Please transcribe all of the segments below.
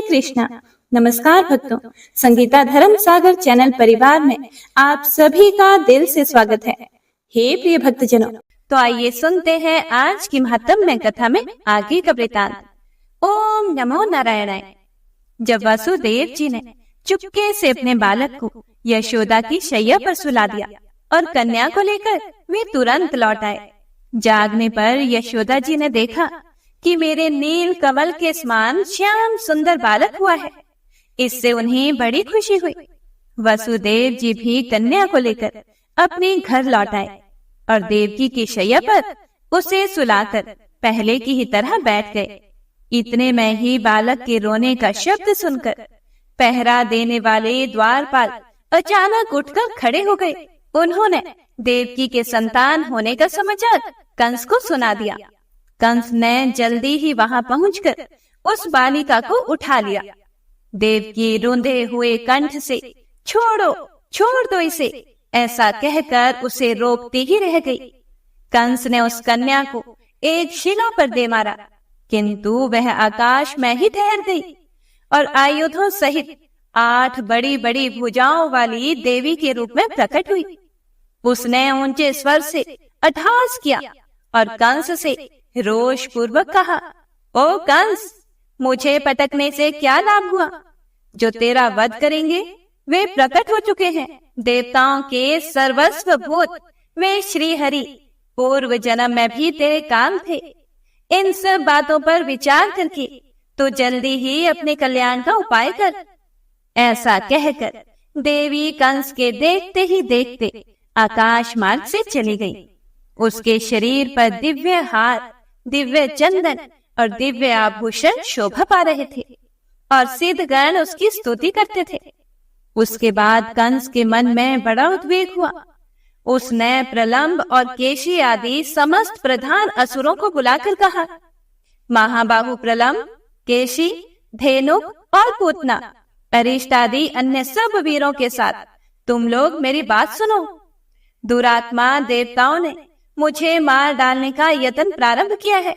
कृष्णा। नमस्कार भक्तों, संगीता धर्म सागर चैनल परिवार में आप सभी का दिल से स्वागत है। हे प्रिय भक्तजनों, तो आइए सुनते हैं आज की महात्म्य कथा में आगे का वृतांत। ओम नमो नारायणाय। जब वासुदेव जी ने चुपके से अपने बालक को यशोदा की शैया पर सुला दिया और कन्या को लेकर वे तुरंत लौट आए। जागने पर यशोदा जी ने देखा कि मेरे नील कमल के समान श्याम सुंदर बालक हुआ है। इससे उन्हें बड़ी खुशी हुई। वसुदेव जी भी कन्या को लेकर अपने घर लौट आए और देवकी की शैया पर उसे सुलाकर पहले की ही तरह बैठ गए। इतने में ही बालक के रोने का शब्द सुनकर पहरा देने वाले द्वारपाल अचानक उठकर खड़े हो गए। उन्होंने देवकी के संतान होने का समाचार कंस को सुना दिया। कंस ने जल्दी ही वहां पहुंचकर उस बालिका को उठा लिया। देवकी रूंधे हुए कंठ से छोड़ो, छोड़ दो इसे, ऐसा कहकर उसे रोकती ही रह गई। कंस ने उस कन्या को एक शिला पर दे मारा, किंतु वह आकाश में ही ठहर गई और आयुधों सहित 8 बड़ी बड़ी भुजाओं वाली देवी के रूप में प्रकट हुई। उसने ऊंचे स्वर से अट्टहास किया और कंस से रोष पूर्वक कहा, ओ कंस, मुझे पटकने से क्या लाभ हुआ? जो तेरा वध करेंगे वे प्रकट हो चुके हैं। देवताओं के सर्वस्व भूत वे श्री हरि पूर्व जन्म में भी तेरे काम थे। इन सब बातों पर विचार करके तो जल्दी ही अपने कल्याण का उपाय कर। ऐसा कहकर देवी कंस के देखते ही देखते आकाश मार्ग से चली गई। उसके शरीर पर दिव्य हार, दिव्य चंदन और दिव्य आभूषण शोभा पा रहे थे और सिद्धगण उसकी स्तुति करते थे। उसके बाद कंस के मन में बड़ा उद्वेग हुआ। उसने प्रलंब और केशी आदि समस्त प्रधान असुरों को बुलाकर कहा, महाबाहु प्रलंब, केशी, धेनुक और पूतना, अरिष्ट आदि अन्य सब वीरों के साथ तुम लोग मेरी बात सुनो। दुरात्मा देवताओं ने मुझे मार डालने का यत्न प्रारंभ किया है,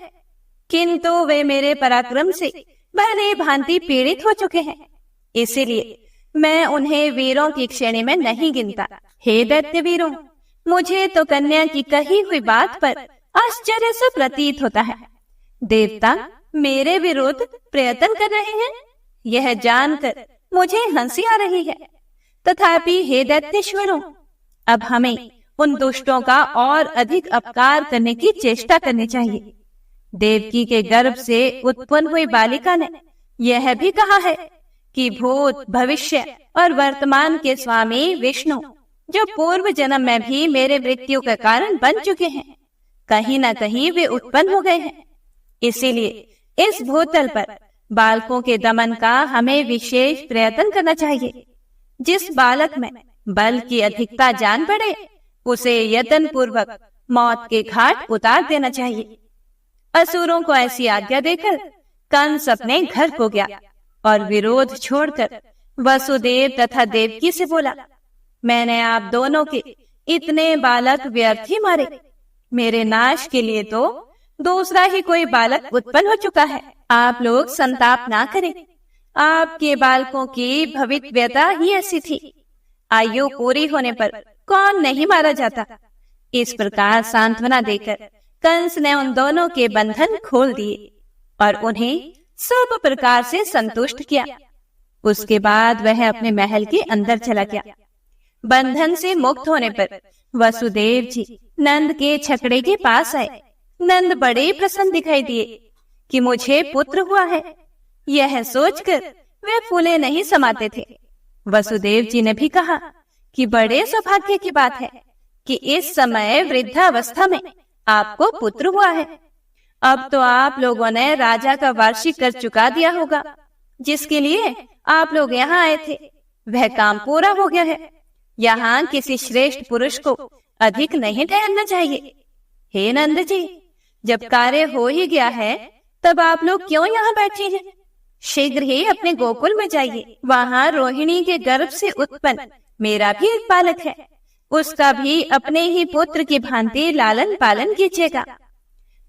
किंतु वे मेरे पराक्रम से भली भांति पीड़ित हो चुके हैं। इसीलिए मैं उन्हें वीरों की श्रेणी में नहीं गिनता। हे दैत्य वीरों, मुझे तो कन्या की कही हुई बात पर आश्चर्य से प्रतीत होता है। देवता मेरे विरुद्ध प्रयत्न कर रहे हैं, यह जानकर मुझे हंसी आ रही है। तथापि हे दैत्येश्वरों, अब हमें उन दुष्टों का और अधिक अपकार करने की चेष्टा करनी चाहिए। देवकी के गर्भ से उत्पन्न हुई बालिका ने यह भी कहा है कि भूत, भविष्य और वर्तमान के स्वामी विष्णु, जो पूर्व जन्म में भी मेरे मृत्यु का कारण बन चुके हैं, कहीं न कहीं वे उत्पन्न हो गए हैं। इसीलिए इस भूतल पर बालकों के दमन का हमें विशेष प्रयत्न करना चाहिए। जिस बालक में बल की अधिकता जान पड़े, उसे यत्न पूर्वक मौत के घाट उतार देना चाहिए। असुरों को ऐसी आज्ञा देकर कंस अपने घर को गया और विरोध छोड़कर वसुदेव तथा देवकी से बोला, मैंने आप दोनों के इतने बालक व्यर्थ ही मारे। मेरे नाश के लिए तो दूसरा ही कोई बालक उत्पन्न हो चुका है। आप लोग संताप ना करें, आपके बालकों की भवितव्यता ही ऐसी थी। आयु पूरी होने पर कौन नहीं मारा जाता। इस प्रकार सांत्वना देकर कंस ने उन दोनों के बंधन खोल दिए और उन्हें सब प्रकार से संतुष्ट किया। उसके बाद वह अपने महल के अंदर चला गया। बंधन से मुक्त होने पर वसुदेव जी नंद के छकड़े के पास आए। नंद बड़े प्रसन्न दिखाई दिए कि मुझे पुत्र हुआ है। यह सोचकर वे फूले नहीं समाते थे। वसुदेव जी ने भी कहा कि बड़े सौभाग्य की बात है कि इस समय वृद्धावस्था में आपको पुत्र हुआ है। अब तो आप लोगों ने राजा का वार्षिक कर चुका दिया होगा, जिसके लिए आप लोग यहाँ आए थे। वह काम पूरा हो गया है। यहाँ किसी श्रेष्ठ पुरुष को अधिक नहीं ठहरना चाहिए। हे नंद जी, जब कार्य हो ही गया है, तब आप लोग क्यों यहाँ बैठे हैं? शीघ्र ही अपने गोकुल में जाइए। वहाँ रोहिणी के गर्भ से उत्पन्न मेरा भी एक बालक है, उसका भी अपने ही पुत्र की भांति लालन पालन कीजिएगा।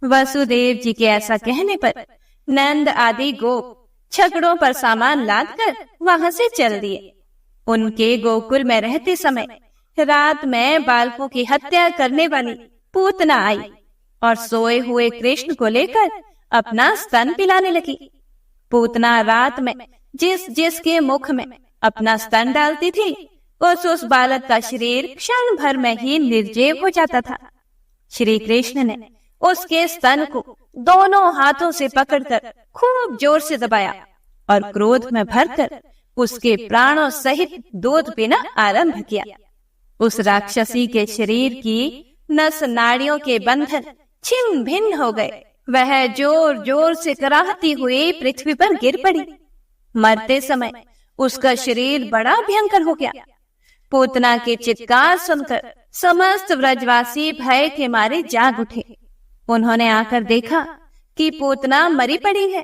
वसुदेव जी के ऐसा कहने पर नंद आदि गोप छकड़ों पर सामान लादकर वहां से चल दिए। उनके गोकुल में रहते समय रात में बालकों की हत्या करने वाली पूतना आई और सोए हुए कृष्ण को लेकर अपना स्तन पिलाने लगी। पूतना रात में जिस जिसके मुख में अपना स्तन डालती थी उस बालक का शरीर क्षण भर में ही निर्जीव हो जाता था। श्री कृष्ण ने उसके स्तन को दोनों हाथों से पकड़कर खूब जोर से दबाया और क्रोध में भरकर उसके प्राणों सहित दूध पीना आरंभ किया। उस राक्षसी के शरीर की नस नाड़ियों के बंधन छिन्न भिन्न हो गए। वह जोर जोर से कराहती हुई पृथ्वी पर गिर पड़ी। मरते समय उसका शरीर बड़ा भयंकर हो गया। पूतना के चित्कार सुनकर समस्त व्रजवासी भय के मारे जाग उठे। उन्होंने आकर देखा कि पूतना मरी पड़ी है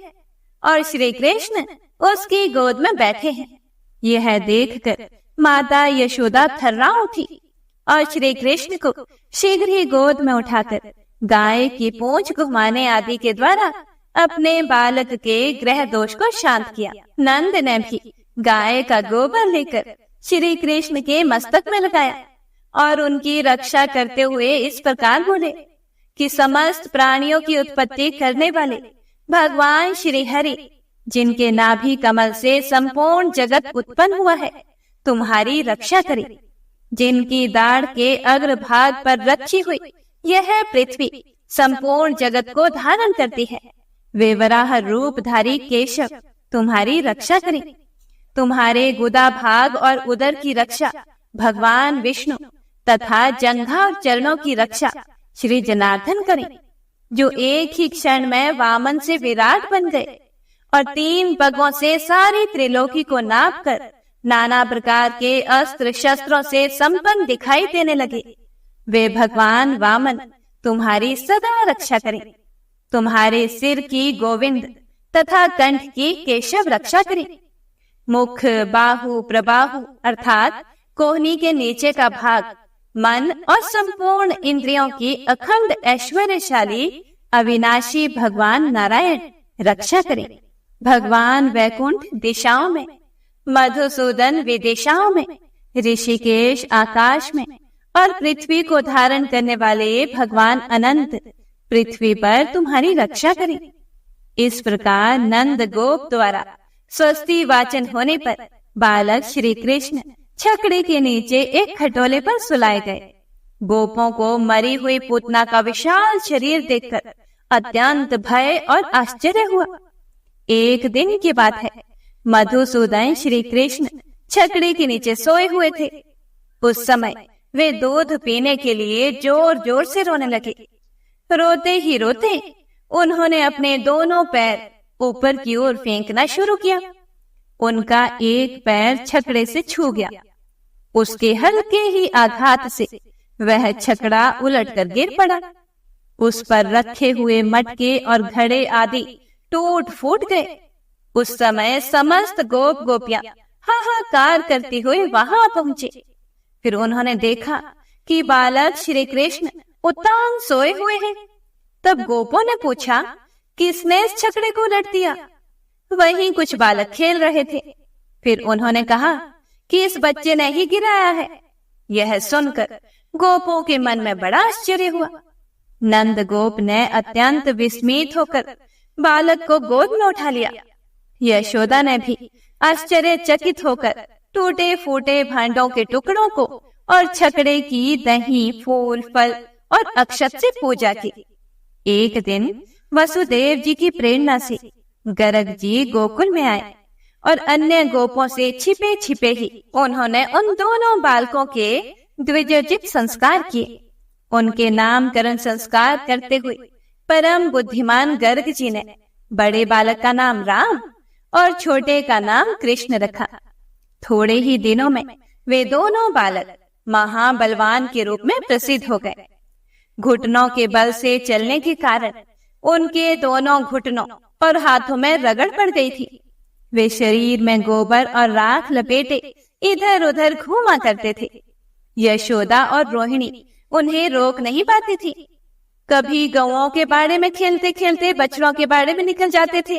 और श्री कृष्ण उसकी गोद में बैठे हैं। यह देखकर माता यशोदा थर्रा उठी और श्री कृष्ण को शीघ्र ही गोद में उठाकर गाय की पूंछ घुमाने आदि के द्वारा अपने बालक के ग्रह दोष को शांत किया। नंद ने भी गाय का गोबर लेकर श्री कृष्ण के मस्तक में लगाया और उनकी रक्षा करते हुए इस प्रकार बोले कि समस्त प्राणियों की उत्पत्ति करने वाले भगवान श्री हरि, जिनके नाभि कमल से संपूर्ण जगत उत्पन्न हुआ है, तुम्हारी रक्षा करे। जिनकी दाढ़ के अग्रभाग पर रखी हुई यह पृथ्वी संपूर्ण जगत को धारण करती है, वे वराह रूपधारी केशव तुम्हारी रक्षा करें। तुम्हारे गुदा भाग और उदर की रक्षा भगवान विष्णु तथा जंघा और चरणों की रक्षा श्री जनार्दन करें, जो एक ही क्षण में वामन से विराट बन गए और 3 पगों से सारी त्रिलोकी को नापकर नाना प्रकार के अस्त्र शस्त्रों से संपन्न दिखाई देने लगे। वे भगवान वामन तुम्हारी सदा रक्षा करें। तुम्हारे सिर की गोविंद तथा कंठ की केशव रक्षा करें। मुख, बाहु, प्रबाहु अर्थात कोहनी के नीचे का भाग, मन और संपूर्ण इंद्रियों की अखंड ऐश्वर्यशाली अविनाशी भगवान नारायण रक्षा करें। भगवान वैकुंठ दिशाओं में, मधुसूदन विदिशाओं में, ऋषिकेश आकाश में और पृथ्वी को धारण करने वाले भगवान अनंत पृथ्वी पर तुम्हारी रक्षा करें। इस प्रकार नंद गोप द्वारा स्वस्ति वाचन होने पर बालक श्री कृष्ण छकड़े के नीचे एक खटोले पर सुलाए गए। गोपों को मरी हुई पूतना का विशाल शरीर देखकर अत्यंत भय और आश्चर्य हुआ। एक दिन की बात है, मधुसूदन श्री कृष्ण छकड़े के नीचे सोए हुए थे। उस समय वे दूध पीने के लिए जोर जोर से रोने लगे। रोते ही रोते उन्होंने अपने दोनों पैर ऊपर की ओर फेंकना शुरू किया। उनका एक पैर छकड़े से छू गया। उसके हल्के ही आघात से वह छकड़ा उलटकर गिर पड़ा। उस पर रखे हुए मटके और घड़े आदि टूट फूट गए। उस समय समस्त गोप गोपियां हाहाकार करती हुई वहां पहुंचे। फिर उन्होंने देखा कि बालक श्री कृष्ण उत्तान सोए हुए हैं। तब गोपों ने पूछा, किसने इस छकड़े को उलट दिया? वहीं कुछ बालक खेल रहे थे। फिर उन्होंने कहा कि इस बच्चे ने ही गिराया है। यह सुनकर गोपों के मन में बड़ा आश्चर्य हुआ। नंद गोप ने अत्यंत विस्मित होकर बालक को गोद में उठा लिया। यशोदा ने भी आश्चर्यचकित होकर टूटे फूटे भांडों के टुकड़ों को और छकड़े की दही, फूल, फल और अक्षत से पूजा की। एक दिन वसुदेव जी की प्रेरणा से गर्ग जी गोकुल में आए और अन्य गोपों से छिपे छिपे ही उन्होंने उन दोनों बालकों के द्विजोचित संस्कार किए। उनके नामकरण संस्कार करते हुए परम बुद्धिमान गर्ग जी ने बड़े बालक का नाम राम और छोटे का नाम कृष्ण रखा। थोड़े ही दिनों में वे दोनों बालक महाबलवान के रूप में प्रसिद्ध हो गए। घुटनों के बल से चलने के कारण उनके दोनों घुटनों और हाथों में रगड़ पड़ गई थी। वे शरीर में गोबर और राख लपेटे इधर उधर घूमा करते थे। यशोदा और रोहिणी उन्हें रोक नहीं पाती थी। कभी गौओं के बाड़े में खेलते खेलते बछड़ों के बाड़े में निकल जाते थे,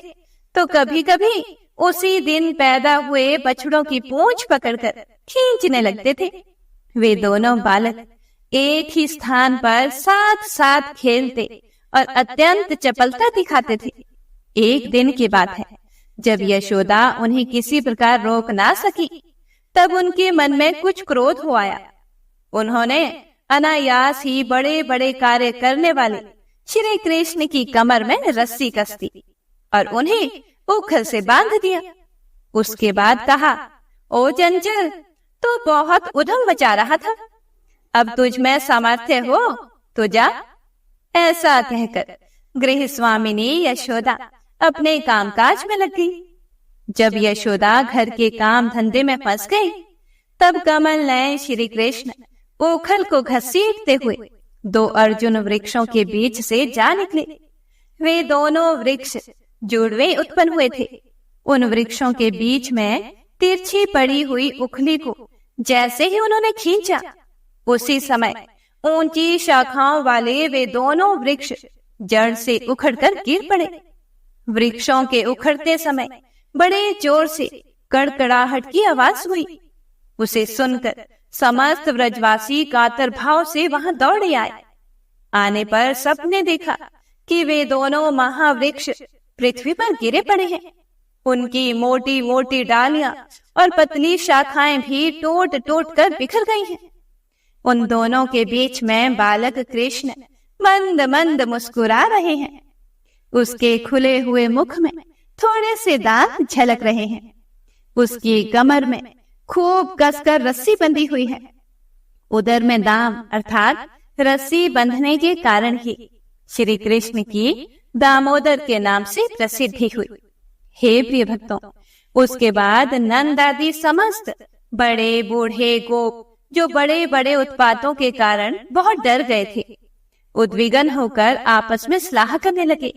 तो कभी कभी उसी दिन पैदा हुए बछड़ों की पूंछ पकड़कर खींचने लगते थे। वे दोनों बालक एक ही स्थान पर साथ साथ खेलते और अत्यंत चपलता दिखाते थे। एक दिन की बात है, जब यशोदा उन्हें किसी प्रकार रोक ना सकी, तब उनके मन में कुछ क्रोध हो आया। उन्होंने अनायास ही बड़े बड़े कार्य करने वाले श्री कृष्ण की कमर में रस्सी कस दी और उन्हें उखल से बांध दिया। उसके बाद कहा, ओ चंचल, तू बहुत उधम मचा रहा था, अब तुझ में सामर्थ्य हो तो जा। ऐसा कहकर गृह स्वामिनी यशोदा अपने कामकाज में लग गई। जब यशोदा घर के काम धंधे में फंस गई, तब कमल नयन श्री कृष्ण ओखल को घसीटते हुए 2 अर्जुन वृक्षों के बीच से जा निकले। वे दोनों वृक्ष जुड़वे उत्पन्न हुए थे। उन वृक्षों के बीच में तिरछी पड़ी हुई उखली को जैसे ही उन्होंने खींचा, उसी समय ऊंची शाखाओं वाले वे दोनों वृक्ष जड़ से उखड़कर गिर पड़े। वृक्षों के उखड़ते समय बड़े जोर से कड़कड़ाहट की आवाज हुई। उसे सुनकर समस्त व्रजवासी कातर भाव से वहां दौड़े आए। आने पर सबने देखा कि वे दोनों महावृक्ष पृथ्वी पर गिरे पड़े हैं। उनकी मोटी मोटी डालियां और पतली शाखाएं भी टूट टूट कर बिखर गई हैं। उन दोनों के बीच में बालक कृष्ण मंद मंद मुस्कुरा रहे हैं। उसके खुले हुए मुख में थोड़े से दांत झलक रहे हैं। उसकी कमर में खूब कसकर रस्सी बंधी हुई है। उदर में दाम अर्थात रस्सी बंधने के कारण ही श्री कृष्ण की दामोदर के नाम से प्रसिद्धि हुई। हे प्रिय भक्तों, उसके बाद नंद आदि समस्त बड़े बूढ़े गोप जो बड़े बड़े उत्पातों के कारण बहुत डर गए थे, उद्विग्न होकर आपस में सलाह करने लगे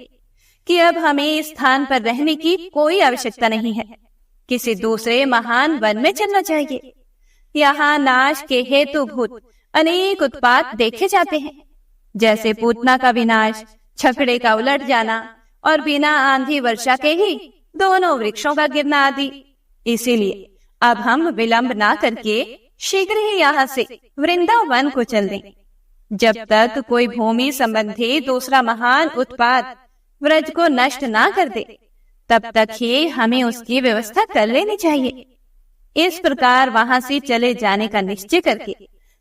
कि अब हमें इस स्थान पर रहने की कोई आवश्यकता नहीं है, किसी दूसरे महान वन में चलना चाहिए। यहाँ नाश के हेतुभूत अनेक उत्पात देखे जाते हैं, जैसे पूतना का विनाश, छकड़े का उलट जाना और बिना आंधी वर्षा के ही दोनों वृक्षों का गिरना आदि। इसीलिए अब हम विलंब ना करके शीघ्र ही यहाँ से वृंदावन को चल दें। जब तक कोई भूमि संबंधी दूसरा महान उत्पात व्रज को नष्ट ना कर दे, तब तक ही हमें उसकी व्यवस्था कर लेनी चाहिए। इस प्रकार वहां से चले जाने का निश्चय करके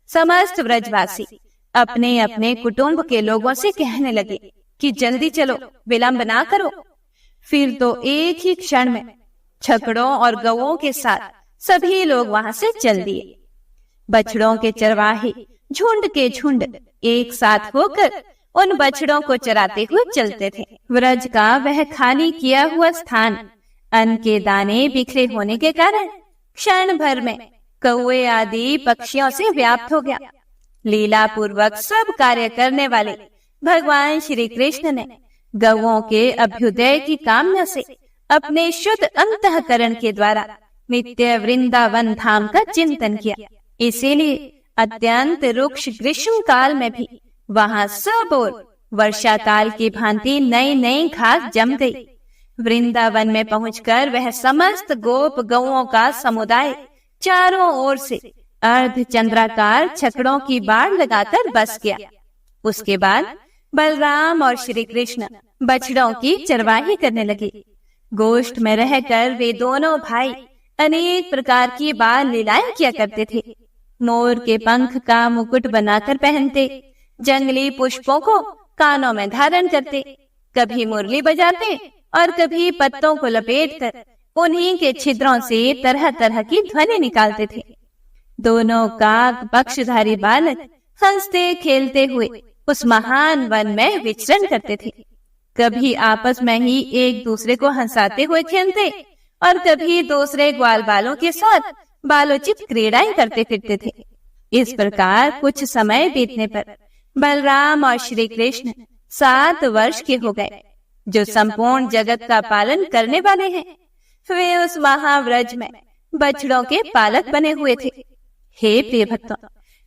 समस्त व्रजवासी अपने अपने कुटुंब के लोगों से कहने लगे कि जल्दी चलो, विलंब ना करो। फिर तो एक ही क्षण में छकड़ों और गवों के साथ सभी लोग वहां से चल दिए। बछड़ों के चरवाहे झुंड के झुंड एक साथ होकर उन बछड़ों को चराते हुए चलते थे। व्रज का वह खाली किया हुआ स्थान अन्न के दाने बिखरे होने के कारण क्षण भर में कौवे आदि पक्षियों से व्याप्त हो गया। लीला पूर्वक सब कार्य करने वाले भगवान श्री कृष्ण ने गौओं के अभ्युदय की कामना से अपने शुद्ध अंतःकरण के द्वारा नित्य वृंदावन धाम का चिंतन किया। इसीलिए अत्यंत रुक्ष ग्रीष्म काल में भी वहां सब ओर वर्षा काल की भांति नई नई घास जम गई। वृंदावन में पहुंचकर वह समस्त गोप गौओं का समुदाय चारों ओर से अर्ध चंद्राकार छकड़ों की बाढ़ लगाकर बस गया। उसके बाद बलराम और श्री कृष्ण बछड़ों की चरवाही करने लगे। गोष्ठ में रहकर वे दोनों भाई अनेक प्रकार की बाल लीलाएं किया करते थे। मोर के पंख का मुकुट बनाकर पहनते, जंगली पुष्पों को कानों में धारण करते, कभी मुरली बजाते और कभी पत्तों को लपेटकर उन्हीं के छिद्रों से तरह तरह की ध्वनि निकालते थे। दोनों काक पक्षधारी बालक हंसते खेलते हुए उस महान वन में विचरण करते थे। कभी आपस में ही एक दूसरे को हंसाते हुए खेलते और कभी दूसरे ग्वाल बालों के साथ बालोचित क्रीड़ाएं करते फिरते थे। इस प्रकार कुछ समय बीतने पर बलराम और श्री कृष्ण 7 वर्ष के हो गए, जो संपूर्ण जगत का पालन करने वाले हैं। वे उस महाव्रज में बछड़ों के पालक बने हुए थे। हे प्रिय भक्तों,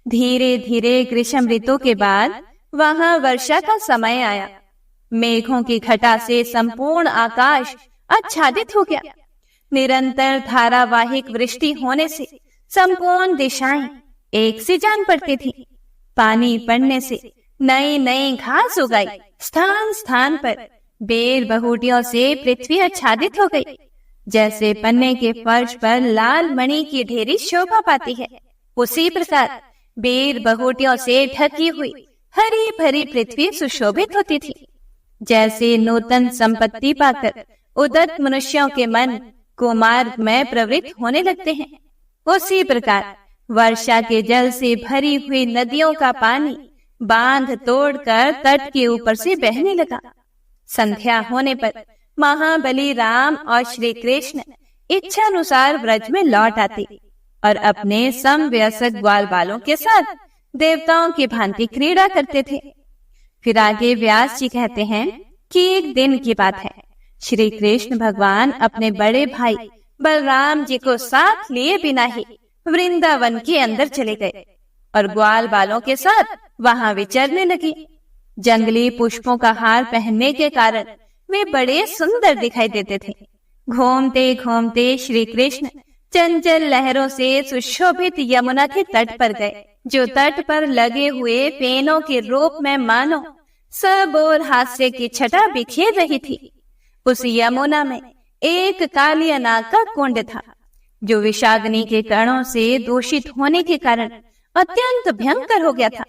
धीरे धीरे ग्रीष्म ऋतु के बाद वहां वर्षा का समय आया। मेघों की घटा से संपूर्ण आकाश आच्छादित हो गया। निरंतर धारावाहिक वृष्टि होने से संपूर्ण दिशाएं एक सी जान पड़ती थी। पानी पड़ने से नई नई घास उगाई, स्थान स्थान पर बेर बहुटियों से पृथ्वी आच्छादित हो गई। जैसे पन्ने के फर्श पर लाल मणि की ढेरी शोभा पाती है, उसी प्रकार बेर बहुटियों से ढकी हुई हरी भरी पृथ्वी सुशोभित होती थी। जैसे नूतन संपत्ति पाकर उदत्त मनुष्यों के मन कुमार्ग में प्रवृत्त होने लगते हैं, उसी प्रकार वर्षा के जल से भरी हुई नदियों का पानी बांध तोड़कर तट के ऊपर से बहने लगा। संध्या होने पर महाबली राम और श्री कृष्ण इच्छा अनुसार व्रज में लौट आते और अपने समवयस्क ग्वाल बालों के साथ देवताओं की भांति क्रीड़ा करते थे। फिर आगे व्यास जी कहते हैं कि एक दिन की बात है, श्री कृष्ण भगवान अपने बड़े भाई बलराम जी को साथ लिए बिना ही वृंदावन के अंदर चले गए और ग्वाल बालों के साथ वहां विचरने लगे। जंगली पुष्पों का हार पहनने के कारण वे बड़े सुंदर दिखाई देते थे। घूमते घूमते श्री कृष्ण चंचल लहरों से सुशोभित यमुना के तट पर गए, जो तट पर लगे हुए पेनों के रूप में मानो सब और हास्य की छटा बिखेर रही थी। उस यमुना में एक कालिया नाग का कुंड था, जो विषाग्नि के कणों से दूषित होने के कारण अत्यंत भयंकर हो गया था।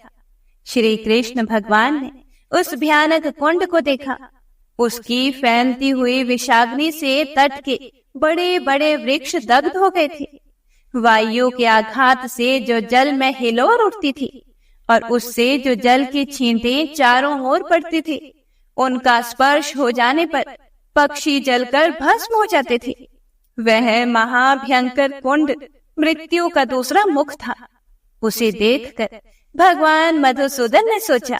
श्री कृष्ण भगवान ने उस भयानक कुंड को देखा। उसकी फैलती हुई विषाग्नि से तट के बड़े बड़े वृक्ष दग्ध हो गए थे। वायु के आघात से जो जल में हिलोर उठती थी और उससे जो जल की छींटें चारों ओर पड़ती थी, उनका स्पर्श हो जाने पर पक्षी जलकर भस्म हो जाते थे। वह महाभयंकर कुंड मृत्यु का दूसरा मुख था। उसे देखकर भगवान मधुसूदन ने सोचा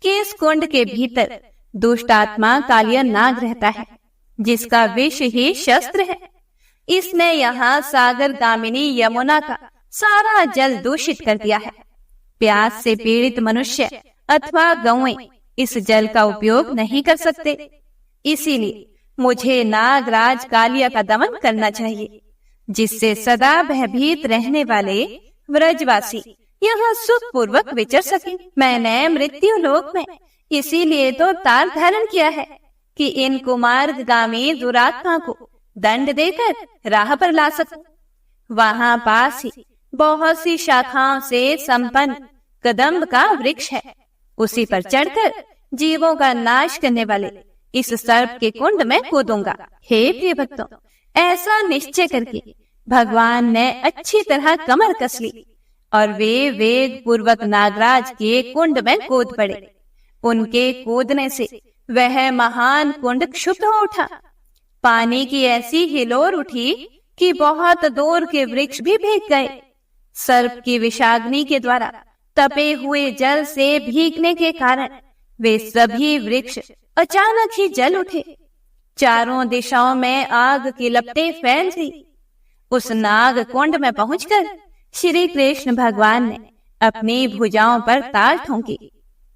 कि इस कुंड के भीतर दुष्ट आत्मा कालिया नाग रहता है, जिसका विष ही शस्त्र है। इसने यहाँ सागर गामिनी यमुना का सारा जल दूषित कर दिया है। प्यास से पीड़ित मनुष्य अथवा गौएं इस जल का उपयोग नहीं कर सकते। इसीलिए मुझे नागराज कालिया का दमन करना चाहिए, जिससे सदा भयभीत रहने वाले व्रजवासी यहाँ सुखपूर्वक विचर सके। मैंने मृत्यु लोक में इसीलिए तो तार धारण किया है कि इन कुमार्गामी दुरात्मा को दंड देकर राह पर ला सकूं। वहां पास ही बहुत सी शाखाओं से संपन्न कदम्ब का वृक्ष है। उसी पर चढ़कर जीवों का नाश करने वाले इस सर्प के कुंड में कूदूंगा। हे प्रिय भक्तों, ऐसा निश्चय करके भगवान ने अच्छी तरह कमर कस ली और वे वेग पूर्वक नागराज के कुंड में कूद पड़े। उनके कूदने से वह महान कुंड क्षुब्ध हो उठा। पानी की ऐसी हिलोर उठी कि बहुत दूर के वृक्ष भी भीग गए। सर्प की विषाग्नि के द्वारा तपे हुए जल से भीगने के कारण वे सभी वृक्ष अचानक ही जल उठे। चारों दिशाओं में आग की लपटें फैल गई। उस नाग कुंड में पहुंचकर श्री कृष्ण भगवान ने अपनी भुजाओं पर ताल ठोंकी।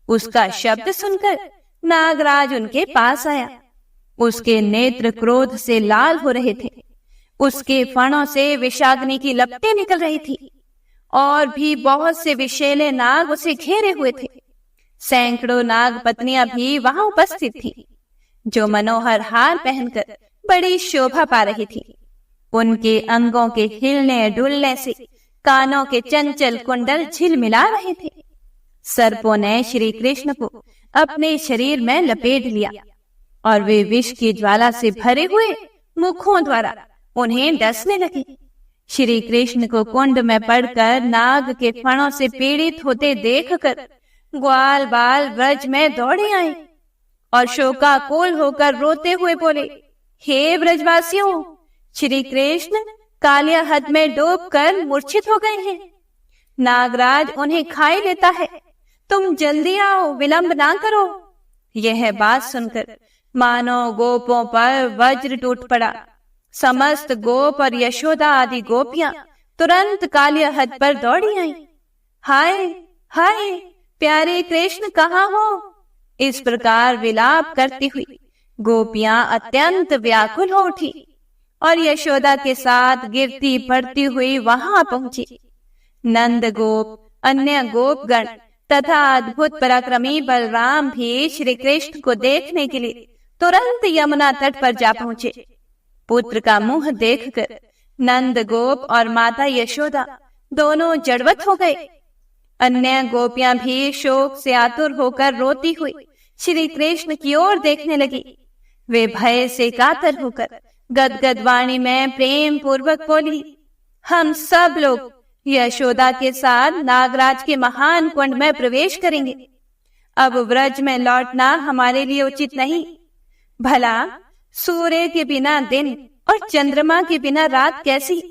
उसका शब्द सुनकर नागराज उनके पास आया। उसके नेत्र क्रोध से लाल हो रहे थे। उसके फणों से विषाग्नि की लपटें निकल रही थी और भी बहुत से विषैले नाग उसे घेरे हुए थे। सैकड़ों नाग पत्नियां भी वहां उपस्थित थीं, जो मनोहर हार पहनकर बड़ी शोभा पा रही थी। उनके अंगों के हिलने डुलने से कानों के चंचल कुंडल झिलमिला रहे थे। सर्पों ने श्री कृष्ण को अपने शरीर में लपेट लिया और वे विष की ज्वाला से भरे हुए मुखों द्वारा उन्हें डसने लगे। श्री कृष्ण को कुंड में पड़कर नाग के फणों से पीड़ित होते देखकर ग्वाल बाल व्रज में दौड़े आए और शोकाकुल होकर रोते हुए बोले, हे ब्रजवासियों, श्री कृष्ण कालिया हद में डूबकर मूर्छित हो गए हैं। नागराज उन्हें खाए लेता है। तुम जल्दी आओ, विलंब ना करो। यह बात सुनकर मानो गोपों पर वज्र टूट पड़ा। समस्त गोप और यशोदा आदि गोपियां तुरंत कालिया हद पर दौड़ी आईं। हाय हाय, प्यारे कृष्ण कहाँ हो? इस प्रकार विलाप करती हुई गोपियां अत्यंत व्याकुल हो उठी। और यशोदा के साथ गिरती पड़ती हुई वहां पहुंची। नंद गोप, अन्य गोपगण तथा अद्भुत पराक्रमी बलराम भी श्री कृष्ण को देखने के लिए तुरंत यमुना तट पर जा पहुंचे। पुत्र का मुंह देखकर नंद गोप और माता यशोदा दोनों जड़वत हो गए। अन्य गोपियां भी शोक से आतुर होकर रोती हुई श्री कृष्ण की ओर देखने लगी। वे भय से कातर होकर गदगद वाणी में प्रेम पूर्वक बोली, हम सब लोग यशोदा के साथ नागराज के महान कुंड में प्रवेश करेंगे। अब व्रज में लौटना हमारे लिए उचित नहीं। भला सूर्य के बिना दिन और चंद्रमा के बिना रात कैसी,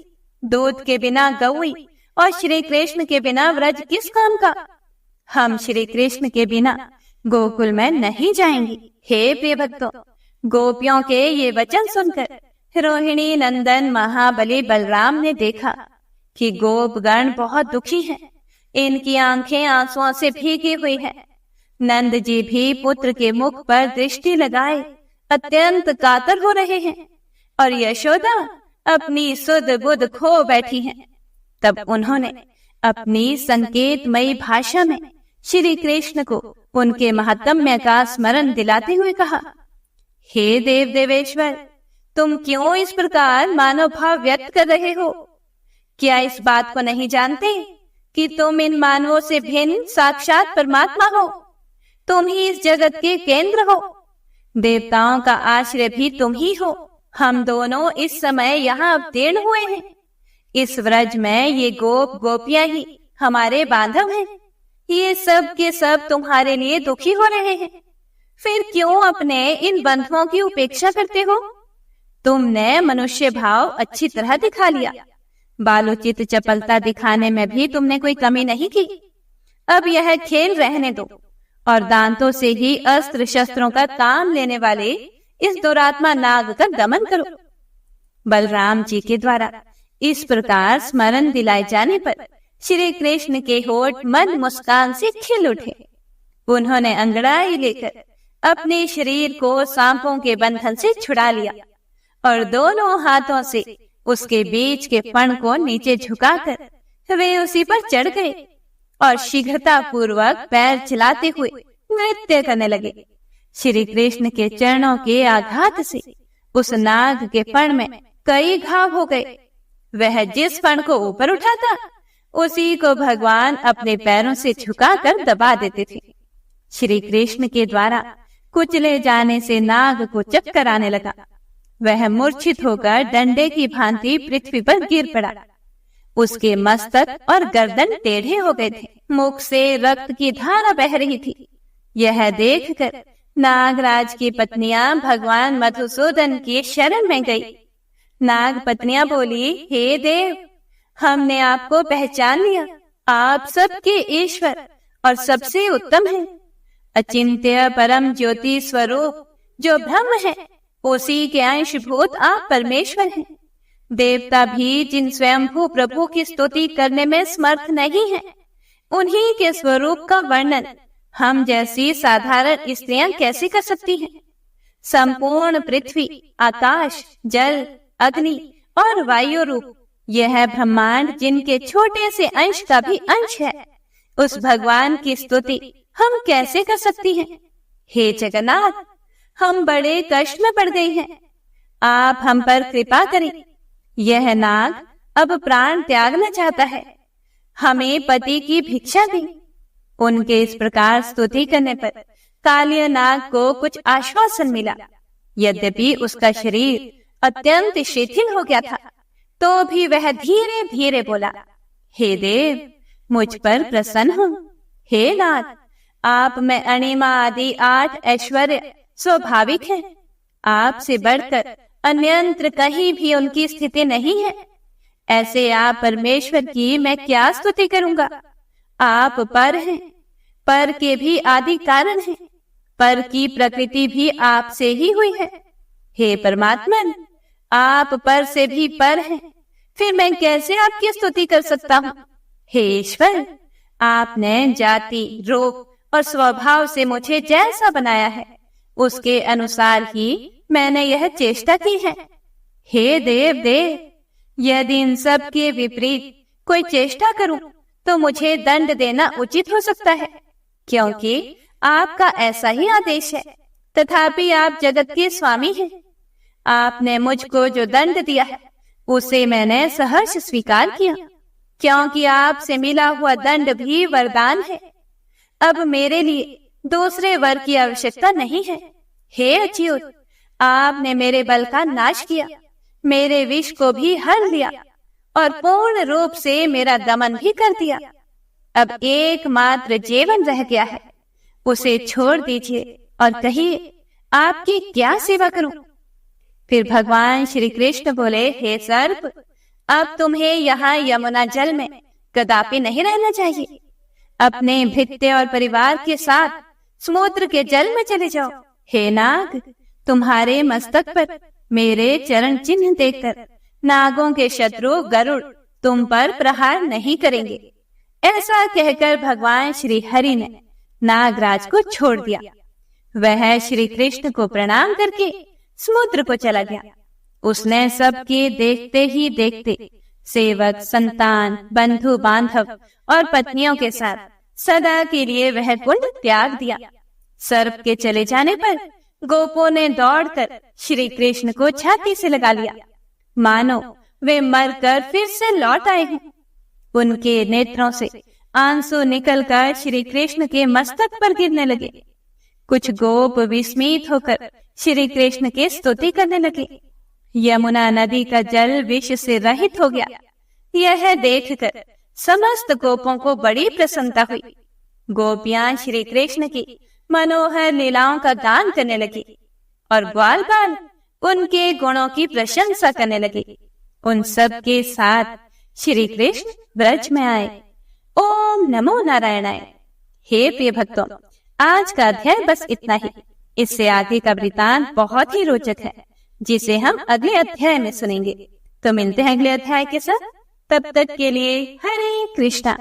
दूध के बिना गौई और श्री कृष्ण के बिना व्रज किस काम का। हम श्री कृष्ण के बिना गोकुल में नहीं जाएंगे। हे प्रिय भक्तों, गोपियों के ये वचन सुनकर रोहिणी नंदन महाबली बलराम ने देखा कि गोपगण बहुत दुखी हैं। इनकी आंखें आंसुओं से भीगी हुई हैं। नंद जी भी पुत्र के मुख पर दृष्टि लगाए अत्यंत कातर हो रहे हैं और यशोदा अपनी सुध बुध खो बैठी हैं। तब उन्होंने अपनी संकेतमयी भाषा में श्री कृष्ण को उनके महात्म्य का स्मरण दिलाते हुए कहा, हे देव देवेश्वर, तुम क्यों इस प्रकार मानव भाव व्यक्त कर रहे हो? क्या इस बात को नहीं जानते कि तुम इन मानवों से भिन्न साक्षात परमात्मा हो? तुम ही इस जगत के केंद्र हो। देवताओं का आश्रय भी तुम ही हो। हम दोनों इस समय यहाँ अवतीर्ण हुए हैं। इस व्रज में ये गोप गोपियां ही हमारे बांधव हैं। ये सब के सब तुम्हारे लिए दुखी हो रहे हैं। फिर क्यों अपने इन बंधुओं की उपेक्षा करते हो? तुमने मनुष्य भाव अच्छी तरह दिखा लिया। बालोचित चपलता दिखाने में भी तुमने कोई कमी नहीं की। अब यह खेल रहने दो और दांतों से ही अस्त्र शस्त्रों का काम लेने वाले इस दुरात्मा नाग का दमन करो। बलराम जी के द्वारा इस प्रकार स्मरण दिलाए जाने पर श्री कृष्ण के होठ मंद मुस्कान से खिल उठे। उन्होंने अंगड़ाई लेकर अपने शरीर को सांपों के बंधन से छुड़ा लिया और दोनों हाथों से उसके बीच के फण को नीचे झुकाकर वे उसी पर चढ़ गए और शीघ्रता पूर्वक पैर चलाते हुए नृत्य करने लगे। श्री कृष्ण के चरणों के आघात से उस नाग के फण में कई घाव हो गए। वह जिस फण को ऊपर उठाता उसी को भगवान अपने पैरों से झुकाकर दबा देते थे। श्री कृष्ण के द्वारा कुचले जाने से नाग को चक्कर आने लगा। वह मूर्छित होकर डंडे की भांति पृथ्वी पर गिर पड़ा। उसके मस्तक और गर्दन टेढ़े हो गए थे। मुख से रक्त की धारा बह रही थी। यह देखकर नागराज की पत्नियां भगवान मधुसूदन की शरण में गई। नाग पत्नियां बोली, हे देव, हमने आपको पहचान लिया। आप सबके ईश्वर और सबसे उत्तम हैं। अचिंत्य परम ज्योति स्वरूप जो ब्रह्म है, उसी के अंशभूत आप परमेश्वर हैं। देवता भी जिन स्वयंभू प्रभु की स्तुति करने में समर्थ नहीं है, उन्हीं के स्वरूप का वर्णन हम जैसी साधारण स्त्रियां कैसे कर सकती हैं? संपूर्ण पृथ्वी, आकाश, जल, अग्नि और वायु रूप यह ब्रह्मांड जिनके छोटे से अंश का भी अंश है, उस भगवान की स्तुति हम कैसे कर सकती हैं? हे जगन्नाथ, हम बड़े कष्ट में पड़ गए हैं। आप हम पर कृपा करें। यह नाग अब प्राण त्यागना चाहता है। हमें पति की भिक्षा दें। उनके इस प्रकार स्तुति करने पर कालिया नाग को कुछ आश्वासन मिला। यद्यपि उसका शरीर अत्यंत शिथिल हो गया था, तो भी वह धीरे धीरे बोला, हे देव, मुझ पर प्रसन्न हो। हे नाथ, आप में अणिमा आदि 8 ऐश्वर्य स्वाभाविक है। आपसे बढ़कर अन्यंत्र कहीं भी उनकी स्थिति नहीं है। ऐसे आप परमेश्वर की मैं क्या स्तुति करूंगा? आप पर हैं, पर के भी आदि कारण हैं, पर की प्रकृति भी आपसे ही हुई है। हे परमात्मन, आप पर से भी पर हैं, फिर मैं कैसे आपकी स्तुति कर सकता हूँ? हे ईश्वर, आपने जाति, रूप और स्वभाव से मुझे जैसा बनाया है, उसके अनुसार ही मैंने यह चेष्टा की है। हे देव देव, यदि इन सब के विपरीत कोई चेष्टा करूं तो मुझे दंड देना उचित हो सकता है, क्योंकि आपका ऐसा ही आदेश है। तथापि आप जगत के स्वामी हैं। आपने मुझको जो दंड दिया है उसे मैंने सहर्ष स्वीकार किया, क्योंकि आपसे मिला हुआ दंड भी वरदान है। अब मेरे लिए दूसरे वर की आवश्यकता नहीं है। हे अच्युत, आपने मेरे बल का नाश किया, मेरे विष को भी हर लिया और पूर्ण रूप से मेरा दमन भी कर दिया। अब एकमात्र जीवन रह गया है, उसे छोड़ दीजिए और कहिए आपकी क्या सेवा करूं। फिर भगवान श्री कृष्ण बोले, हे सर्प, अब तुम्हें यहाँ यमुना जल में कदापि नहीं रहना चाहिए। अपने भृत्य और परिवार के साथ समुद्र के जल में चले जाओ। हे नाग, तुम्हारे मस्तक पर मेरे चरण चिन्ह देखकर नागों के शत्रु गरुड़ तुम पर प्रहार नहीं करेंगे। ऐसा कहकर भगवान श्री हरि ने नागराज को छोड़ दिया। वह श्री कृष्ण को प्रणाम करके समुद्र को चला गया। उसने सबके देखते ही देखते सेवक, संतान, बंधु बांधव और पत्नियों के साथ सदा के लिए वह कुंड त्याग दिया। सर्प के चले जाने पर गोपों ने दौड़कर श्री कृष्ण को छाती से लगा लिया, मानो वे मरकर फिर से लौट आए हैं। उनके नेत्रों से आंसू निकलकर श्री कृष्ण के मस्तक पर गिरने लगे। कुछ गोप विस्मित होकर श्री कृष्ण की स्तुति करने लगे। यमुना नदी का जल विष से रहित हो गया। यह देखकर समस्त गोपों को बड़ी प्रसन्नता हुई। गोपियां श्री कृष्ण की मनोहर लीलाओं का गान करने लगी और ग्वालबाल उनके गुणों की प्रशंसा करने लगे। उन सब के साथ श्री कृष्ण ब्रज में आए। ओम नमो नारायणाय। हे प्रिय भक्तों, आज का अध्याय बस इतना ही। इससे आगे का वृतांत बहुत ही रोचक है, जिसे हम अगले अध्याय में सुनेंगे। तो मिलते हैं अगले अध्याय के साथ। तब तक के लिए हरे कृष्णा।